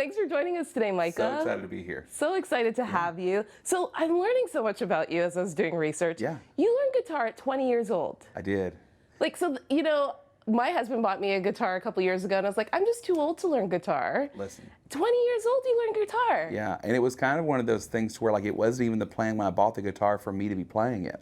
Thanks for joining us today, Micah. So excited to be here. So excited to have you. So I'm learning so much about you as I was doing research. Yeah. You learned guitar at 20 years old. I did. Like, so, my husband bought me a guitar a couple years ago, and I was like, I'm just too old to learn guitar. Listen. 20 years old, you learned guitar. Yeah, and it was kind of one of those things to where like it wasn't even the plan when I bought the guitar for me to be playing it.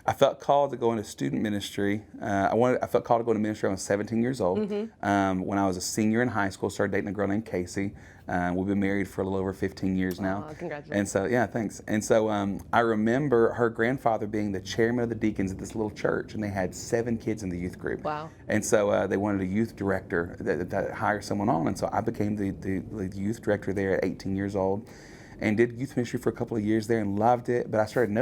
I felt called to go into student ministry. I felt called to go into ministry when I was 17 years old. When I was a senior in high school, started dating a girl named Casey. We've been married for a little over 15 years now. Congratulations. And so, yeah, thanks. And so I remember her grandfather being the chairman of the deacons at this little church, and they had 7 kids in the youth group. Wow. And so they wanted a youth director that hire someone on. And so I became the youth director there at 18 years old. And did youth ministry for a couple of years there and loved it. But I started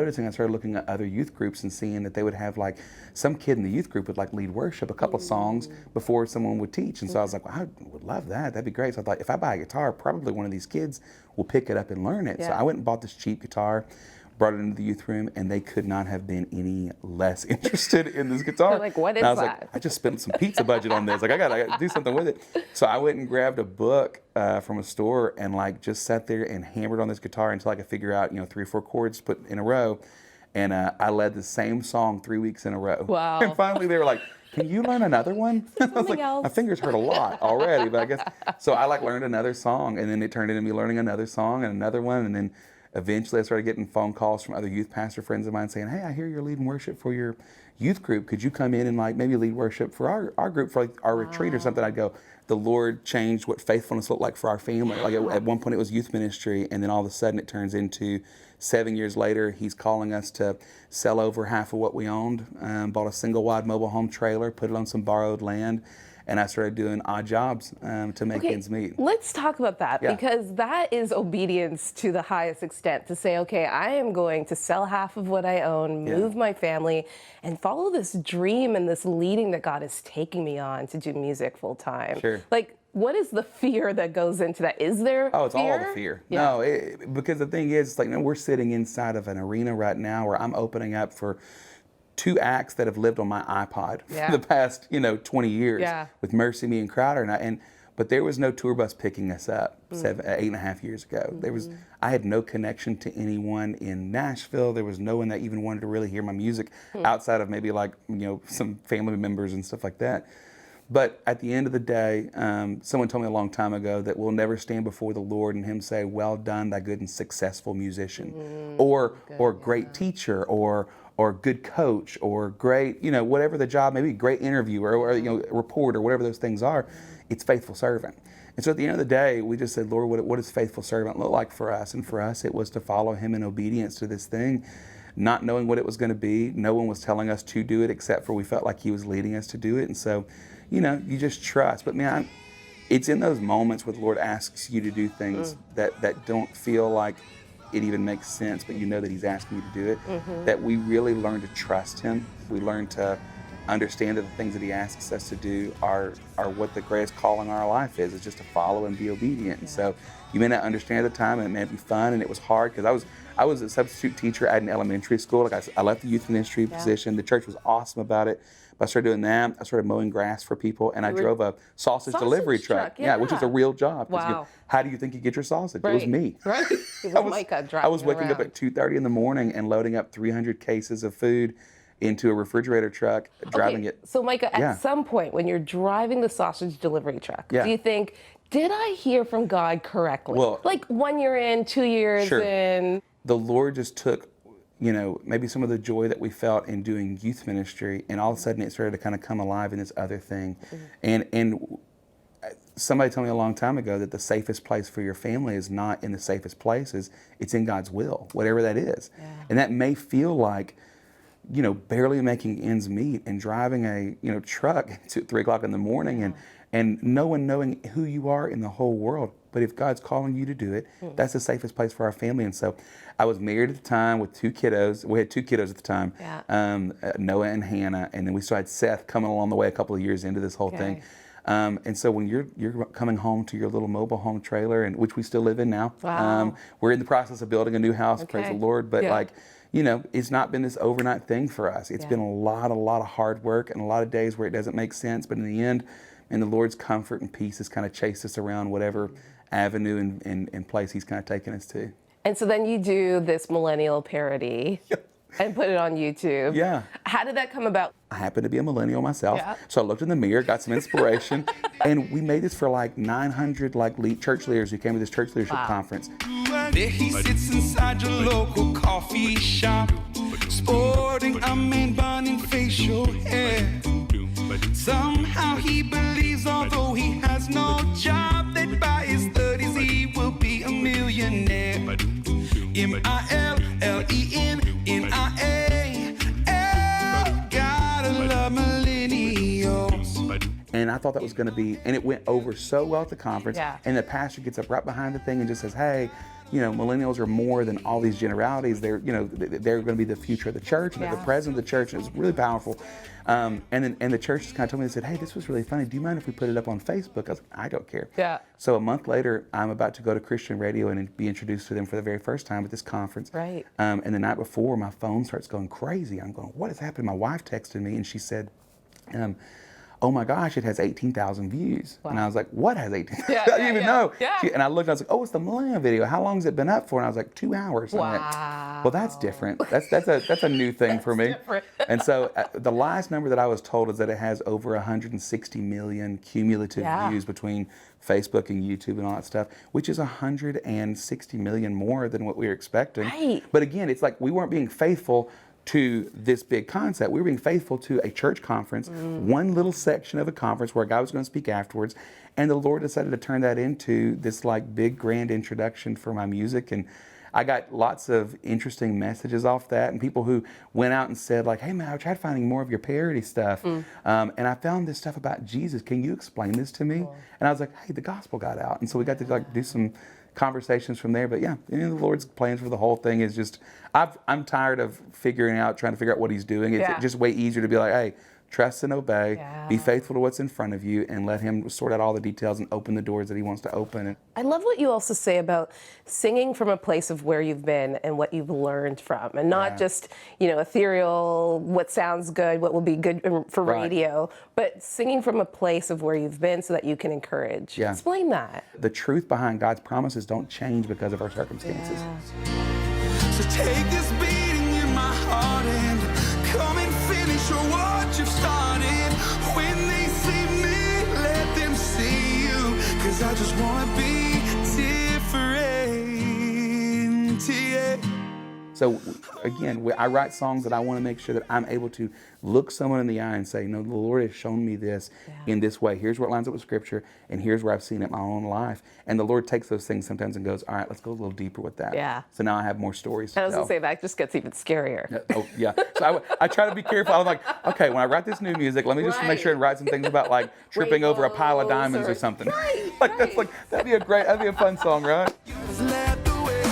looking at other youth groups and seeing that they would have like some kid in the youth group would like lead worship a couple of songs before someone would teach. And so I was like, well, I would love that. That'd be great. So I thought if I buy a guitar, probably one of these kids will pick it up and learn it. Yeah. So I went and bought this cheap guitar, brought it into the youth room, and they could not have been any less interested in this guitar. They're like, what is and I was that? like, I just spent some pizza budget on this. Like, I gotta do something with it. So I went and grabbed a book from a store and like just sat there and hammered on this guitar until I could figure out, 3 or 4 chords put in a row. And I led the same song 3 weeks in a row. Wow. And finally they were like, can you learn another one? I was like, else. my fingers hurt a lot already, but I guess. So I like learned another song, and then it turned into me learning another song and another one, and then eventually I started getting phone calls from other youth pastor friends of mine saying, hey, I hear you're leading worship for your youth group. Could you come in and like maybe lead worship for our group for like our retreat or something? I'd go, the Lord changed what faithfulness looked like for our family. Like at one point it was youth ministry, and then all of a sudden it turns into 7 years later, he's calling us to sell over half of what we owned, bought a single wide mobile home trailer, put it on some borrowed land, and I started doing odd jobs to make ends meet. Let's talk about that, Yeah. because that is obedience to the highest extent, to say, okay, I am going to sell half of what I own, move my family, and follow this dream and this leading that God is taking me on to do music full time. Sure. Like, what is the fear that goes into that? Is there Oh, it's fear? all the fear. Yeah. No, because the thing is, it's like we're sitting inside of an arena right now where I'm opening up for 2 acts that have lived on my iPod Yeah. for the past, 20 years Yeah. with Mercy, Me, and Crowder. But there was no tour bus picking us up 8.5 years ago. I had no connection to anyone in Nashville. There was no one that even wanted to really hear my music outside of maybe like, some family members and stuff like that. But at the end of the day, someone told me a long time ago that we'll never stand before the Lord and Him say, well done, thy good and successful musician, or great teacher, or good coach, or great, whatever the job may be, great interviewer, or reporter, whatever those things are. It's faithful servant. And so at the end of the day, we just said, Lord, what does faithful servant look like for us? And for us, it was to follow Him in obedience to this thing, not knowing what it was going to be. No one was telling us to do it except for we felt like He was leading us to do it. And so, you just trust. But man, it's in those moments where the Lord asks you to do things that don't feel like it even makes sense, but you know that He's asking you to do it, that we really learn to trust Him. We learn to understand that the things that He asks us to do are what the greatest calling in our life is just to follow and be obedient. And so you may not understand at the time, and it may be fun, and it was hard because I was a substitute teacher at an elementary school. Like I left the youth ministry position. The church was awesome about it. But I started doing that. I started mowing grass for people, and I drove a sausage delivery truck. Yeah, which is a real job. Wow. How do you think you get your sausage? Right. It was me. Right. It was Micah driving I was waking up around. at 2:30 in the morning and loading up 300 cases of food into a refrigerator truck, driving it. So Micah, at some point when you're driving the sausage delivery truck, do you think, did I hear from God correctly? Well, like 1 year in, 2 years in. The Lord just took, maybe some of the joy that we felt in doing youth ministry, and all of a sudden it started to kind of come alive in this other thing. And somebody told me a long time ago that the safest place for your family is not in the safest places, it's in God's will, whatever that is. And that may feel like, barely making ends meet and driving a, truck at 3 o'clock in the morning and no one knowing who you are in the whole world. But if God's calling you to do it, that's the safest place for our family. And so I was married at the time with 2 kiddos. We had 2 kiddos at the time, Noah and Hannah. And then we still had Seth coming along the way a couple of years into this whole thing. And so when you're coming home to your little mobile home trailer, and which we still live in now, we're in the process of building a new house, praise the Lord. But it's not been this overnight thing for us. It's been a lot of hard work and a lot of days where it doesn't make sense. But in the end, And the Lord's comfort and peace has kind of chased us around whatever avenue and place He's kind of taken us to. And so then you do this millennial parody and put it on YouTube. Yeah. How did that come about? I happen to be a millennial myself, Yeah. so I looked in the mirror, got some inspiration, and we made this for like 900 church leaders who came to this church leadership conference. There he sits inside your local coffee shop, sporting a man bun and facial hair. Somehow he believes, although he has no job, that by his 30s he will be a millionaire. M-I-L-L-E-N-N-I-A-L, gotta love millennials. And I thought that was going to be, and it went over so well at the conference. Yeah. And the pastor gets up right behind the thing and just says, hey, millennials are more than all these generalities. They're going to be the future of the church, and they're the president of the church. And it was really powerful. And the church just kind of told me, they said, hey, this was really funny. Do you mind if we put it up on Facebook? I was like, I don't care. Yeah. So a month later, I'm about to go to Christian radio and be introduced to them for the very first time at this conference. Right. And the night before, my phone starts going crazy. I'm going, what is happening? My wife texted me, and she said, oh my gosh, it has 18,000 views. Wow. And I was like, what has 18,000? I didn't even know. Yeah. And I looked, I was like, oh, it's the Millennium video. How long has it been up for? And I was like, 2 hours. Wow. Well, that's different. That's a new thing for me. Different. And so the last number that I was told is that it has over 160 million cumulative views between Facebook and YouTube and all that stuff, which is 160 million more than what we were expecting. Right. But again, it's like we weren't being faithful to this big concept. We were being faithful to a church conference, one little section of a conference where a guy was going to speak afterwards, and the Lord decided to turn that into this big grand introduction for my music. And I got lots of interesting messages off that, and people who went out and said hey man, I tried finding more of your parody stuff, and I found this stuff about Jesus. Can you explain this to me? Cool. And I was like, hey, the gospel got out, and so we got to do some conversations from there. But yeah, the Lord's plans for the whole thing is just, I'm tired of trying to figure out what He's doing. It's just way easier to be like, hey, trust and obey, be faithful to what's in front of you, and let Him sort out all the details and open the doors that He wants to open. I love what you also say about singing from a place of where you've been and what you've learned from, and not just, ethereal, what sounds good, what will be good for radio, but singing from a place of where you've been so that you can encourage. Yeah. Explain that. The truth behind God's promises don't change because of our circumstances. So take this beating in my heart and come and finish what you've started. When they see me, let them see you, 'cause I just wanna be different, yeah. So again, I write songs that I want to make sure that I'm able to look someone in the eye and say, no, the Lord has shown me this in this way. Here's where it lines up with Scripture, and here's where I've seen it in my own life. And the Lord takes those things sometimes and goes, all right, let's go a little deeper with that. Yeah. So now I have more stories to I was tell. going to say, that just gets even scarier. Oh, yeah. So I try to be careful. I was like, okay, when I write this new music, let me just make sure and write some things about tripping over a pile of diamonds or something. That'd be a fun song, right? Just led the way,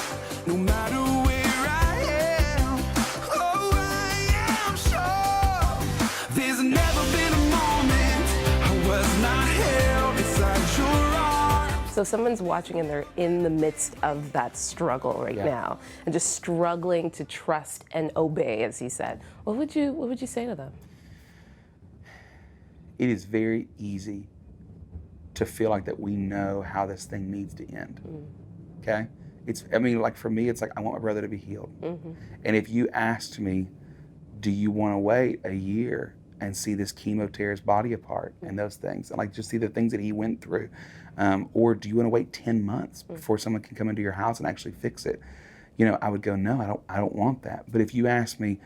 no matter where I am. Oh, I am sure there's never been a moment I was not held inside your arms. So someone's watching and they're in the midst of that struggle right now, and just struggling to trust and obey, as he said. What would you say to them? It is very easy to feel like that we know how this thing needs to end. Okay? For me, it's like, I want my brother to be healed. And if you asked me, do you want to wait a year and see this chemo tear his body apart and those things, and just see the things that he went through, or do you want to wait 10 months before someone can come into your house and actually fix it? I would go, no, I don't want that. But if you ask me,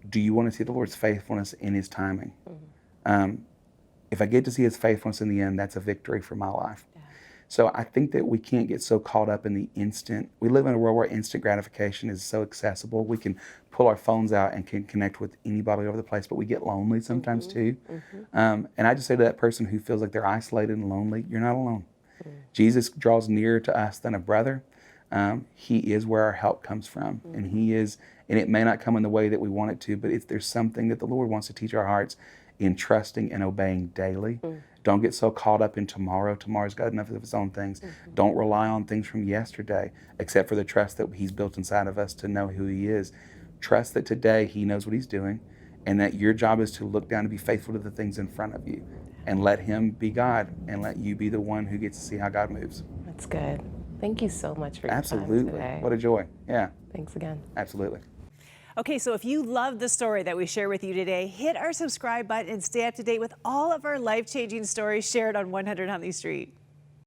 do you want to see the Lord's faithfulness in His timing? If I get to see His faithfulness in the end, that's a victory for my life. So I think that we can't get so caught up in the instant. We live in a world where instant gratification is so accessible. We can pull our phones out and can connect with anybody all over the place, but we get lonely sometimes too. And I just say to that person who feels like they're isolated and lonely, you're not alone. Jesus draws nearer to us than a brother. He is where our help comes from, and it may not come in the way that we want it to, but if there's something that the Lord wants to teach our hearts in trusting and obeying daily. Don't get so caught up in tomorrow. Tomorrow's got enough of its own things. Don't rely on things from yesterday, except for the trust that He's built inside of us to know who He is. Trust that today He knows what He's doing, and that your job is to look down and be faithful to the things in front of you. and let him be God and let you be the one who gets to see how God moves. That's good. Thank you so much for your time Absolutely. today. What a joy. Yeah. Thanks again. Absolutely. Okay, so if you love the story that we share with you today, hit our subscribe button and stay up to date with all of our life-changing stories shared on 100 Huntley Street.